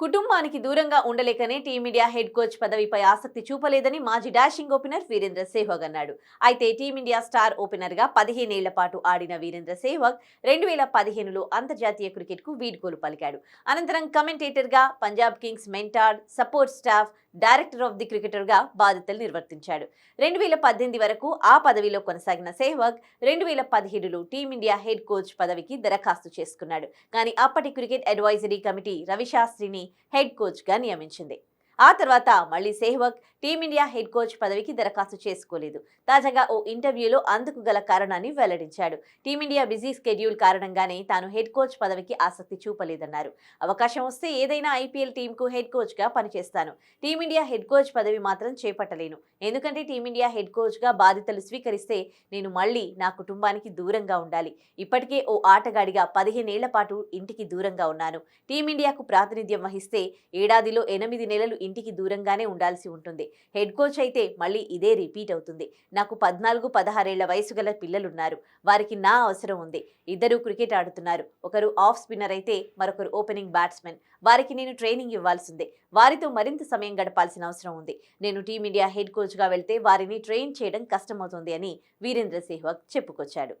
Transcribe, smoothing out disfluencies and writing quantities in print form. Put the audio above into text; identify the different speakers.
Speaker 1: కుటుంబానికి దూరంగా ఉండలేకనే team India head coach పదవిపై ఆసక్తి చూపలేదని మాజీ డాషింగ్ ఓపెనర్ వీరేంద్ర సెహ్వాగ్ అన్నాడు. అయితే టీమిండియా స్టార్ ఓపెనర్ గా 15 ఏళ్ల పాటు ఆడిన వీరేంద్ర సెహ్వాగ్ 2015లో అంతర్జాతీయ క్రికెట్ కు వీడ్కోలు పలికాడు. అనంతరం కమెంటేటర్ గా, Punjab kings mentor, support staff, director of the cricketer గా బాధ్యతలు నిర్వర్తించాడు. 2018 వరకు ఆ పదవిలో కొనసాగిన సెహ్వాగ్ 2017లో టీమిండియా హెడ్ కోచ్ పదవికి దరఖాస్తు చేసుకున్నాడు. కానీ అప్పటి క్రికెట్ అడ్వైజరీ కమిటీ రవిశాస్త్రిని హెడ్ కోచ్ గా నియమించింది. ఆ తర్వాత మళ్లీ సెహ్వాగ్ టీమిండియా హెడ్ కోచ్ పదవికి దరఖాస్తు చేసుకోలేదు. తాజాగా ఓ ఇంటర్వ్యూలో అందుకు గల కారణాన్ని వెల్లడించాడు. టీమిండియా బిజీ స్కెడ్యూల్ కారణంగానే తాను హెడ్ కోచ్ పదవికి ఆసక్తి చూపలేదన్నారు. అవకాశం వస్తే ఏదైనా ఐపీఎల్ టీంకు హెడ్ కోచ్ గా పనిచేస్తాను. టీమిండియా హెడ్ కోచ్ పదవి మాత్రం చేపట్టలేను. ఎందుకంటే టీమిండియా హెడ్ కోచ్ గా బాధ్యతలు స్వీకరిస్తే నేను మళ్లీ నా కుటుంబానికి దూరంగా ఉండాలి. ఇప్పటికే ఓ ఆటగాడిగా 15 ఏళ్ల పాటు ఇంటికి దూరంగా ఉన్నాను. టీమిండియాకు ప్రాతినిధ్యం వహిస్తే ఏడాదిలో 8 నెలలు ఇంటికి దూరంగానే ఉండాల్సి ఉంటుంది. హెడ్ కోచ్ అయితే మళ్ళీ ఇదే రిపీట్ అవుతుంది. నాకు 14, 16 ఏళ్ల వయసు గల పిల్లలున్నారు. వారికి నా అవసరం ఉంది. ఇద్దరు క్రికెట్ ఆడుతున్నారు. ఒకరు ఆఫ్ స్పిన్నర్ అయితే మరొకరు ఓపెనింగ్ బ్యాట్స్మెన్. వారికి నేను ట్రైనింగ్ ఇవ్వాల్సిందే. వారితో మరింత సమయం గడపాల్సిన అవసరం ఉంది. నేను టీమిండియా హెడ్ కోచ్ గా వెళ్తే వారిని ట్రైన్ చేయడం కష్టమవుతుంది అని వీరేంద్ర సెహ్వాగ్ చెప్పుకొచ్చాడు.